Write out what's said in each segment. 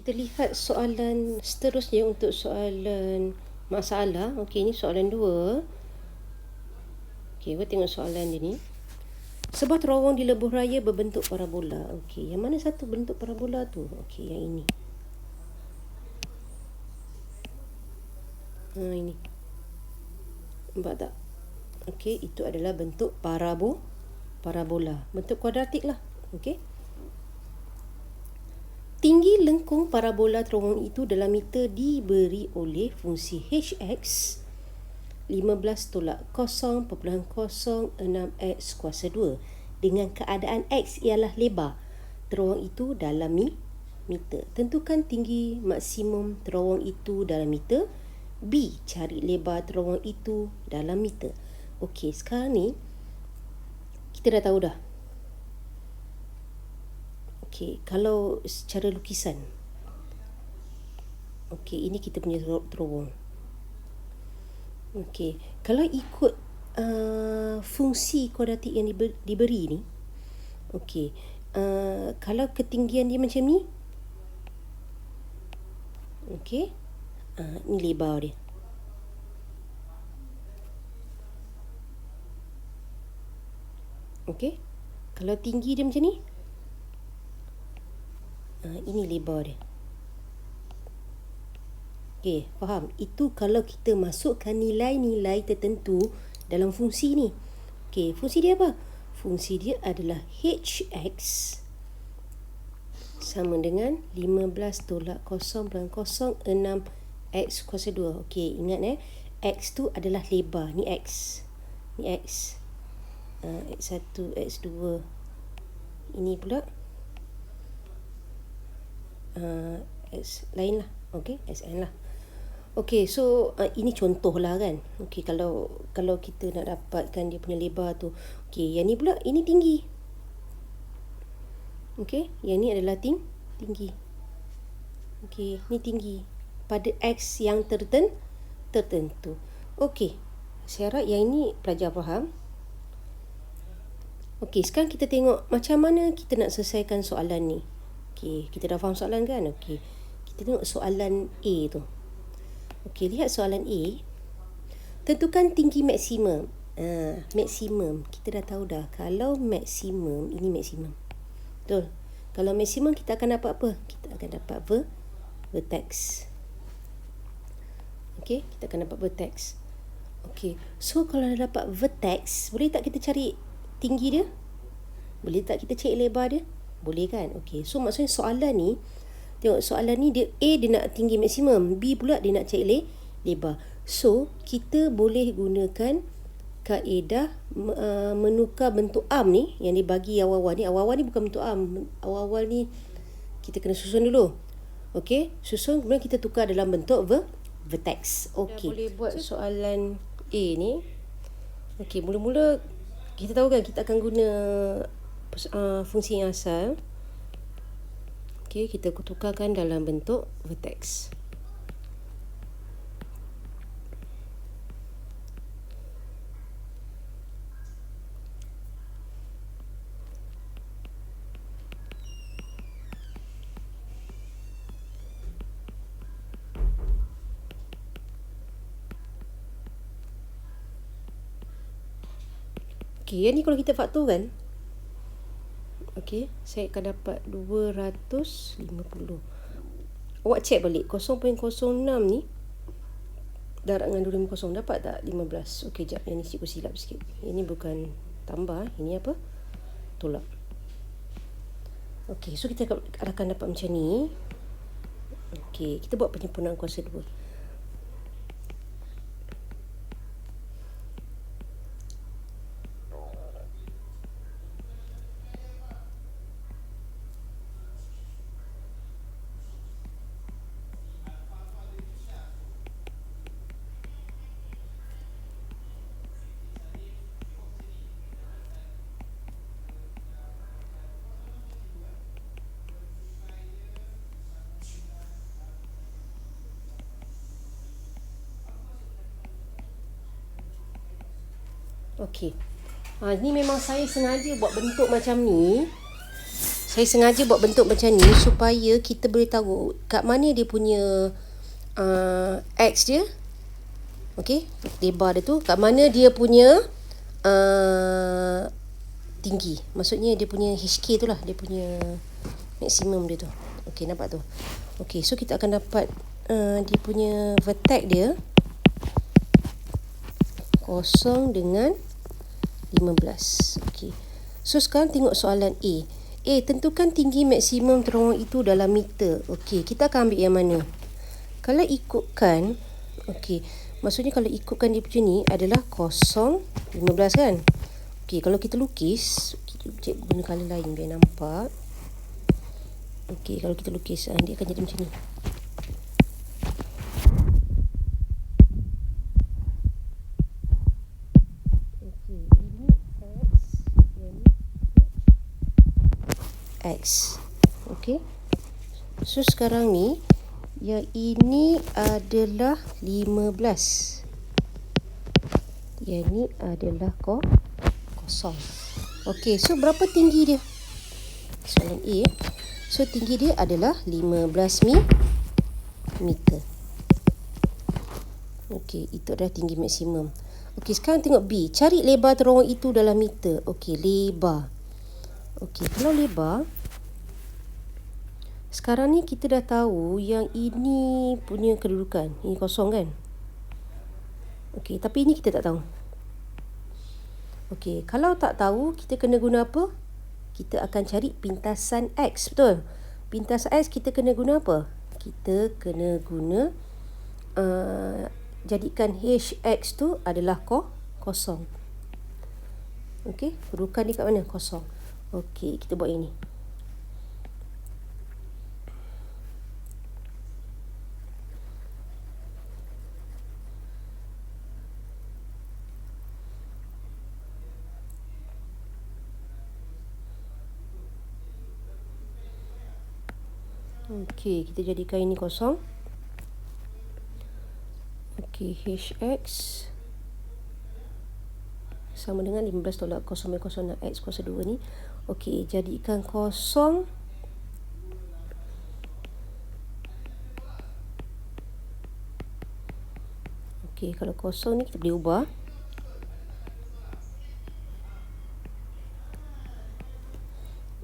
kita lihat soalan seterusnya untuk soalan masalah. Okey, ini soalan 2. Okey, kita tengok soalan dia ni. Sebuah terowong di lebuh raya berbentuk parabola. Okey, yang mana satu bentuk parabola tu? Okey, yang ini. Ini. Nampak tak? Okey, itu adalah bentuk parabola. Bentuk kuadratik lah. Okey. Tinggi lengkung parabola terowong itu dalam meter diberi oleh fungsi hx 15 tolak 0.06x kuasa 2 dengan keadaan x ialah lebar terowong itu dalam meter. Tentukan tinggi maksimum terowong itu dalam meter. B. Cari lebar terowong itu dalam meter. Okey, sekarang ni kita dah tahu dah. Okey, kalau secara lukisan. Okey, ini kita punya terowong. Okey, kalau ikut fungsi kuadratik yang diberi ni. Okey, kalau ketinggian dia macam ni. Okey, ni lebar dia. Okey, kalau tinggi dia macam ni. Ini lebar dia. Okey, faham? Itu kalau kita masukkan nilai-nilai tertentu dalam fungsi ni. Okey, fungsi dia apa? Fungsi dia adalah hx sama dengan 15 tolak 0.06x kuasa 2. Okey, ingat x tu adalah lebar. Ni x. Ni x. X1, x2. Ini pula X lain lah. Okey, Xn lah. Okey, so ini contoh lah kan. Okey, kalau kita nak dapatkan dia punya lebar tu. Okey, yang ni pula ini tinggi. Okey, yang ni adalah tinggi. Okey, ni tinggi pada x yang tertentu. Okey, saya harap yang ini pelajar faham. Okey, sekarang kita tengok macam mana kita nak selesaikan soalan ni. Okey, kita dah faham soalan kan? Okey, kita tengok soalan A tu. Okey, lihat soalan A. Tentukan tinggi maksimum. Maksimum, kita dah tahu dah. Kalau maksimum, ini maksimum. Betul? Kalau maksimum, kita akan dapat apa? Kita akan dapat vertex. Okey, kita akan dapat vertex. Okey, so kalau dah dapat vertex, boleh tak kita cari tinggi dia? Boleh tak kita cari lebar dia? Boleh kan? Okey, so maksudnya soalan ni, tengok soalan ni dia A dia nak tinggi maksimum, B pula dia nak cari lebar. So kita boleh gunakan kaedah menukar bentuk arm ni yang dibagi awal-awal ni. Awal-awal ni bukan bentuk arm. Awal-awal ni kita kena susun dulu. Okey, susun kemudian kita tukar dalam bentuk vertex. Okey. Boleh buat soalan A ni. Okey, mula-mula kita tahu kan kita akan guna fungsi yang asal. Okey, kita tukarkan dalam bentuk vertex. Okey, yang ni kalau kita faktorkan. Okey, saya akan dapat 250. Awak cek balik 0.06 ni darab dengan 250 dapat tak 15? Okey, jap, yang ni cikgu silap sikit. Ini bukan tambah, ini apa? Tolak. Okey, so kita akan dapat macam ni. Okey, kita buat penyempurnaan kuasa 2. Okey. Ni memang saya sengaja buat bentuk macam ni Saya sengaja buat bentuk macam ni supaya kita boleh tahu kat mana dia punya X dia. Okey, lebar dia tu. Kat mana dia punya tinggi. Maksudnya dia punya HK tu lah. Dia punya maksimum dia tu. Okey, nampak tu. Okey, so kita akan dapat dia punya vertex dia 0 dengan 15. Okey. So sekarang tengok soalan A. A, tentukan tinggi maksimum terowong itu dalam meter. Okey, kita akan ambil yang mana? Kalau ikutkan, okey, maksudnya kalau ikutkan dia macam ni adalah 0, 15 kan? Okey, kalau kita lukis, kita guna colour lain biar nampak. Okey, kalau kita lukis, dia akan jadi macam ni. Okey, ini X, yang ni X. Okey. So sekarang ni yang ini adalah 15. Yang ni adalah 0. Okey, so berapa tinggi dia? Soalan A. So tinggi dia adalah 15 meter. Okey, itu adalah tinggi maksimum. Okey, sekarang tengok B. Cari lebar terowong itu dalam meter. Okey, lebar. Okey, kalau lebar, sekarang ni kita dah tahu yang ini punya kedudukan. Ini kosong kan? Okey, tapi ini kita tak tahu. Okey, kalau tak tahu, kita kena guna apa? Kita akan cari pintasan X, betul? Pintasan X kita kena guna apa? Kita kena guna jadikan HX tu adalah kosong. Okey, kedudukan ni kat mana? Kosong. Okey, kita buat ini. Okey, kita jadikan ini kosong. Okey, HX sama dengan 15 tolak 0,06 X kuasa 2 ni. Okey, jadikan kosong. Okey, kalau kosong ni kita boleh ubah.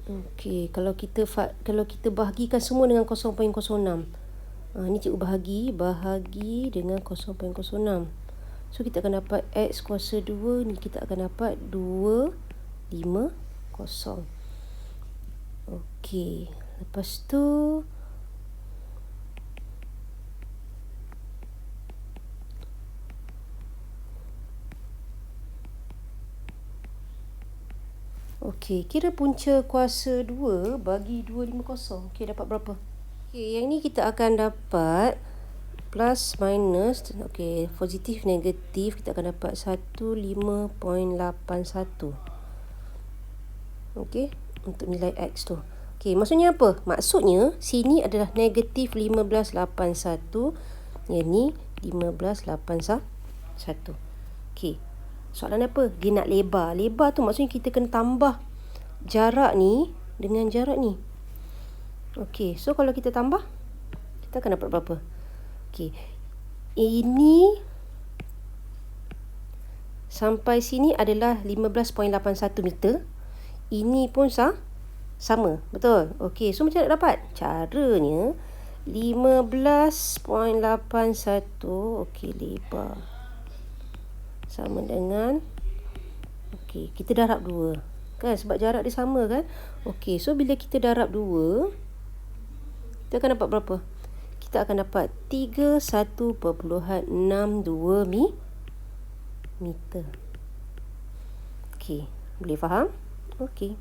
Okey, kalau kita bahagikan semua dengan 0.06. Ni cikgu bahagi dengan 0.06. So kita akan dapat X kuasa 2 ni kita akan dapat 250. Okey, lepas tu okey, kira punca kuasa 2 bagi 250. Okey, dapat berapa? Okey, yang ni kita akan dapat plus minus. Okey, positif negatif kita akan dapat 15.81. Okey, untuk nilai X tu. Okey, maksudnya apa? Maksudnya sini adalah negatif 15.81. Yang ni 15.81. Okey. Soalan apa? Dia nak lebar. Lebar tu maksudnya kita kena tambah jarak ni dengan jarak ni. Okey, so kalau kita tambah, kita akan dapat berapa? Okey, ini sampai sini adalah 15.81 meter. Ini pun sama, betul? Okey, so macam nak dapat? Caranya 15.81. Okey, lebar sama dengan, okey, kita darab 2 kan, sebab jarak dia sama kan. Okey, so bila kita darab 2, kita akan dapat berapa? Kita akan dapat 31.62 meter. Okey, boleh faham? Okey.